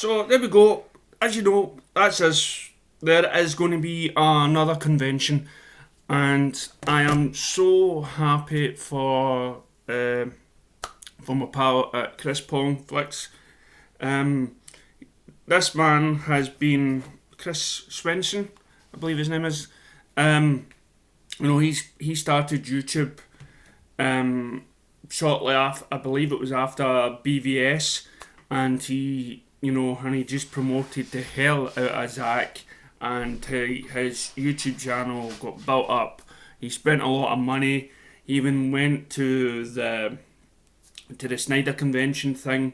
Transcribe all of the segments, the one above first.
So there we go. As you know, that's us. There is going to be another convention, and I am so happy for my pal at Chris Pong Flicks. Um, this man has been Chris Swenson, I believe his name is. Um, he started YouTube shortly after, I believe it was after BVS, and he just promoted the hell out of Zach, and his YouTube channel got built up. He spent a lot of money. He even went to the Snyder Convention thing,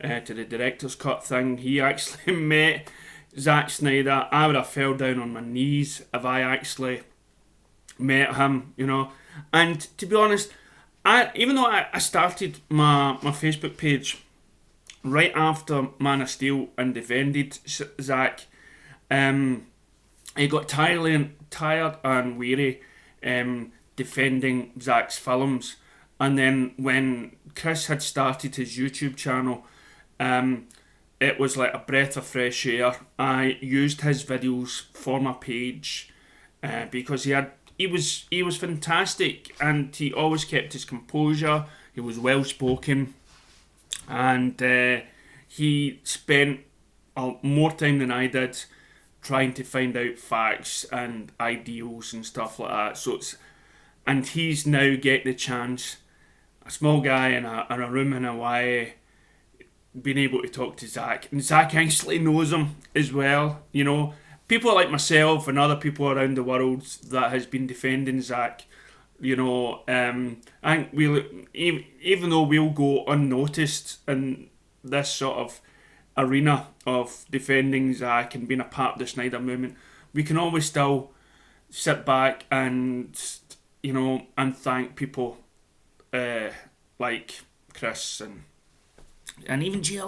to the director's cut thing. He actually met Zack Snyder. I would have fell down on my knees if I actually met him. And to be honest, even though I started my Facebook page right after Man of Steel and defended Zack, he got tired and weary defending Zack's films. And then when Chris had started his YouTube channel, it was like a breath of fresh air. I used his videos for my page because he was fantastic, and he always kept his composure. He was well spoken, and he spent more time than I did trying to find out facts and ideals and stuff like that. And he's now getting the chance, a small guy in a room in Hawaii, being able to talk to Zack, and Zack actually knows him as well. People like myself and other people around the world that has been defending Zack. I think even though we'll go unnoticed in this sort of arena of defending Zack and being a part of the Snyder movement, we can always still sit back and thank people like Chris and even G.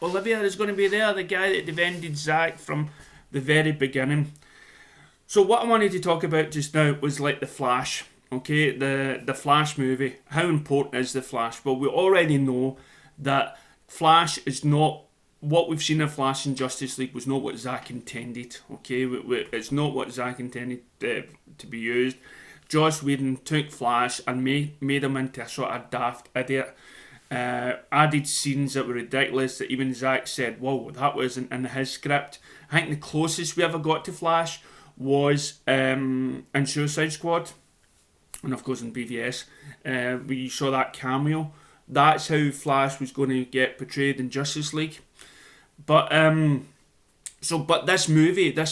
Olivia is going to be there, the guy that defended Zack from the very beginning. So what I wanted to talk about just now was like the Flash. Okay, the Flash movie. How important is the Flash? Well, we already know that Flash is not what we've seen of Flash in Justice League was not what Zack intended. Okay, it's not what Zack intended to be used. Joss Whedon took Flash and made him into a sort of daft idiot. Added scenes that were ridiculous that even Zack said, whoa, that wasn't in his script. I think the closest we ever got to Flash was in Suicide Squad, and of course in BVS. We saw that cameo. That's how Flash was going to get portrayed in Justice League. But this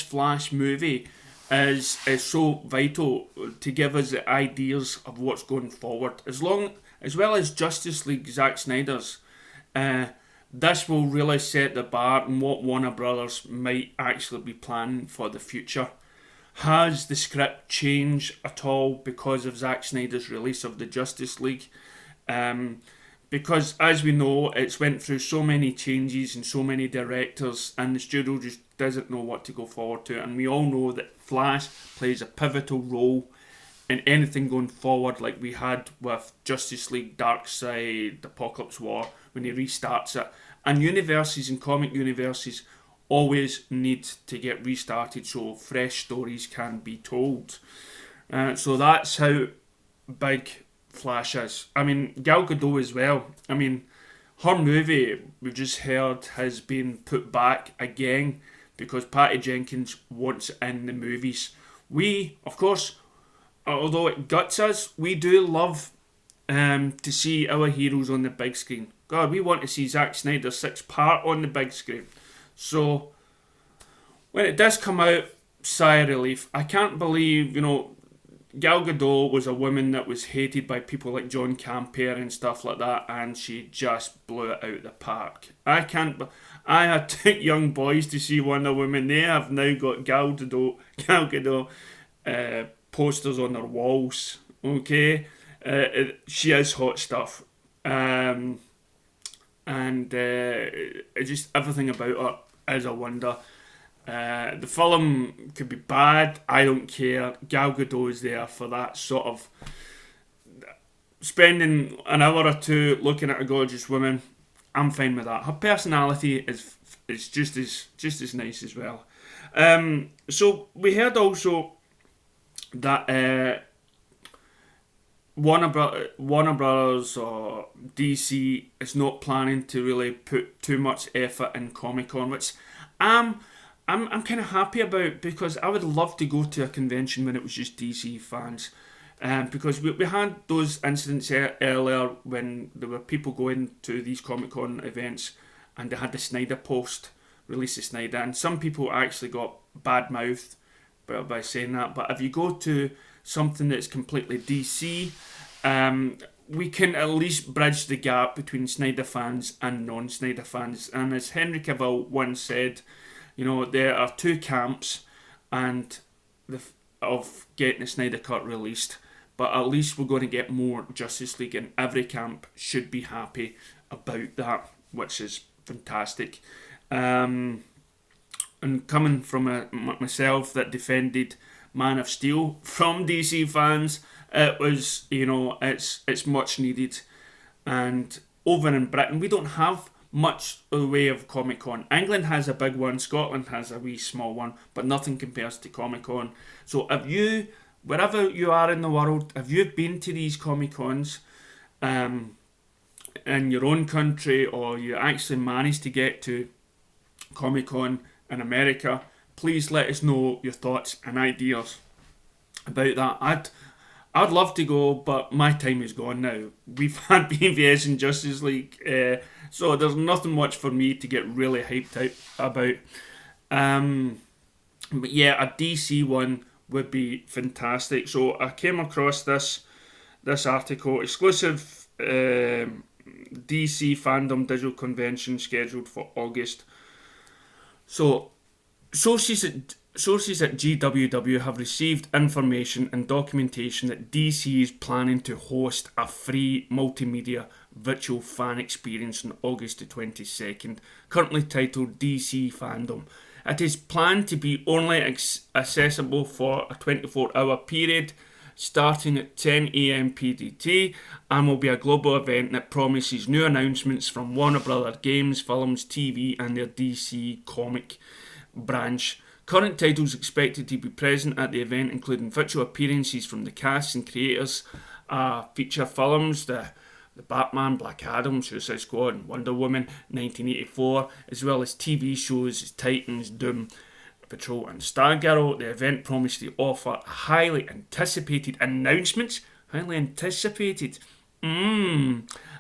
Flash movie is so vital to give us the ideas of what's going forward. As well as Justice League, Zack Snyder's, this will really set the bar on what Warner Brothers might actually be planning for the future. Has the script changed at all because of Zack Snyder's release of the Justice League? Because as we know, it's went through so many changes and so many directors, and the studio just doesn't know what to go forward to. And we all know that Flash plays a pivotal role in anything going forward, like we had with Justice League, Darkseid, Apocalypse War, when he restarts it. And universes and comic universes always need to get restarted so fresh stories can be told. So that's how big Flash is. I mean, Gal Gadot as well. I mean, her movie, we've just heard, has been put back again because Patty Jenkins wants it in the movies. We, of course, although it guts us, we do love to see our heroes on the big screen. God, we want to see Zack Snyder's sixth part on the big screen. So, when it does come out, sigh of relief. I can't believe, Gal Gadot was a woman that was hated by people like John Campea and stuff like that, and she just blew it out the park. I had took young boys to see Wonder Woman. They have now got Gal Gadot posters on their walls. Okay, she is hot stuff, and just everything about her is a wonder. The film could be bad, I don't care. Gal Gadot is there for that sort of spending an hour or two looking at a gorgeous woman. I'm fine with that. Her personality is just as nice as well. So we heard also that Warner Brothers or DC is not planning to really put too much effort in Comic Con, which I'm kind of happy about, because I would love to go to a convention when it was just DC fans. Because we had those incidents earlier when there were people going to these Comic Con events and they had the Snyder Post release of Snyder, and some people actually got bad mouthed by saying that. But if you go to something that's completely DC, we can at least bridge the gap between Snyder fans and non-Snyder fans. And as Henry Cavill once said, there are two camps and of getting the Snyder Cut released, but at least we're going to get more Justice League, and every camp should be happy about that, which is fantastic. And coming from myself that defended Man of Steel from DC fans, it was, it's much needed. And over in Britain, we don't have much of the way of Comic Con. England has a big one, Scotland has a wee small one, but nothing compares to Comic Con. So if you, wherever you are in the world, if you've been to these Comic Cons in your own country, or you actually managed to get to Comic Con in America, please let us know your thoughts and ideas about that. I'd love to go, but my time is gone now. We've had BVS and Justice League, so there's nothing much for me to get really hyped out about. But yeah, a DC one would be fantastic. So I came across this article, exclusive DC fandom digital convention scheduled for August. So sources at GWW have received information and documentation that DC is planning to host a free multimedia virtual fan experience on August the 22nd, currently titled DC Fandom. It is planned to be only accessible for a 24-hour period starting at 10 AM PDT, and will be a global event that promises new announcements from Warner Brothers Games, Films, TV and their DC comic branch. Current titles expected to be present at the event, including virtual appearances from the cast and creators, feature films, the Batman, Black Adam, Suicide Squad and Wonder Woman 1984, as well as TV shows as Titans, Doom Patrol and Stargirl. The event promised to offer highly anticipated announcements,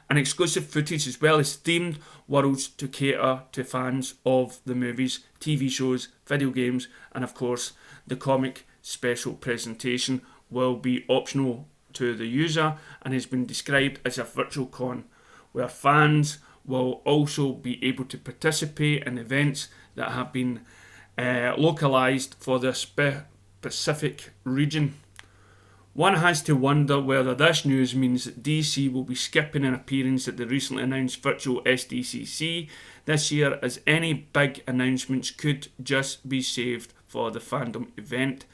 and exclusive footage, as well as themed worlds to cater to fans of the movies, TV shows, video games, and of course the comic special presentation will be optional to the user and has been described as a virtual con where fans will also be able to participate in events that have been localised for the Pacific region. One has to wonder whether this news means that DC will be skipping an appearance at the recently announced virtual SDCC this year, as any big announcements could just be saved for the fandom event.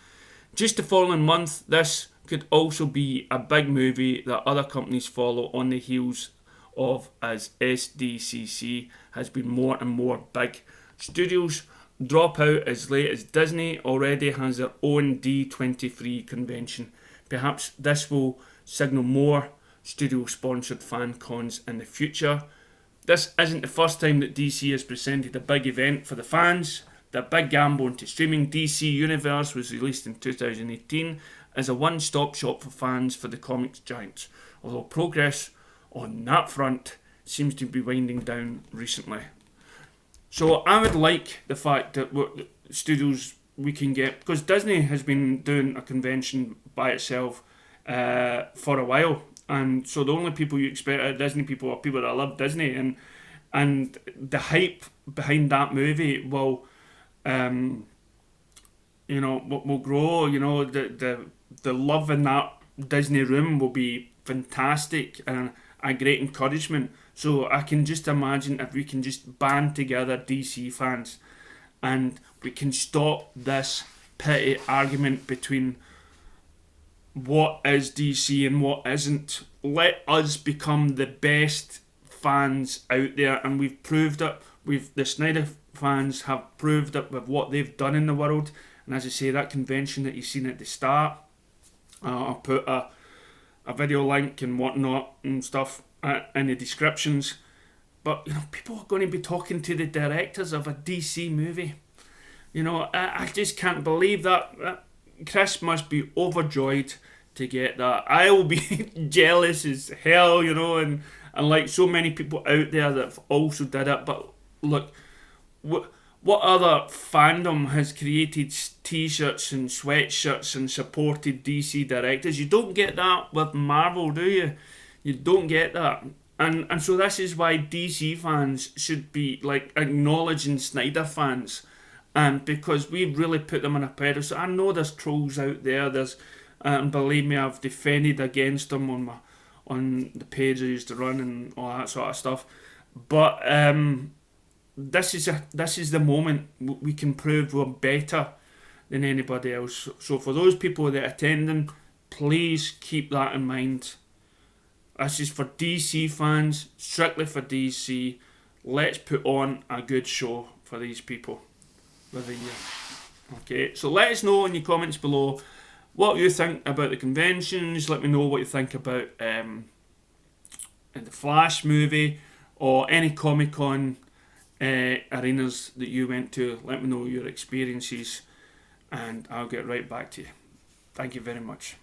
Just the following month, this could also be a big movie that other companies follow on the heels of, as SDCC has been more and more big. Studios drop out as late as Disney already has their own D23 convention. Perhaps this will signal more studio-sponsored fan cons in the future. This isn't the first time that DC has presented a big event for the fans. The big gamble into streaming, DC Universe, was released in 2018 as a one-stop shop for fans for the comics giants, although progress on that front seems to be winding down recently. So I would like the fact that studios we can get, because Disney has been doing a convention by itself for a while, and so the only people you expect out of Disney people are people that love Disney, and the hype behind that movie will will grow. The love in that Disney room will be fantastic and a great encouragement. So I can just imagine if we can just band together DC fans and we can stop this petty argument between what is DC and what isn't. Let us become the best fans out there, and we've proved it. The Snyder fans have proved it with what they've done in the world. And as I say, that convention that you've seen at the start, I'll put a video link and whatnot and stuff in the descriptions. But people are going to be talking to the directors of a DC movie. I just can't believe that. Chris must be overjoyed to get that. I will be jealous as hell, and like so many people out there that have also did it. But look, what other fandom has created t-shirts and sweatshirts and supported DC directors? You don't get that with Marvel, do you? You don't get that. And so this is why DC fans should be like acknowledging Snyder fans. And because we've really put them on a pedestal. I know there's trolls out there. And believe me, I've defended against them on the page I used to run and all that sort of stuff. But this is the moment we can prove we're better than anybody else. So for those people that are attending, please keep that in mind. This is for DC fans, strictly for DC. Let's put on a good show for these people with a year. Okay, so let us know in your comments below what you think about the conventions. Let me know what you think about the Flash movie or any Comic-Con arenas that you went to. Let me know your experiences and I'll get right back to you. Thank you very much.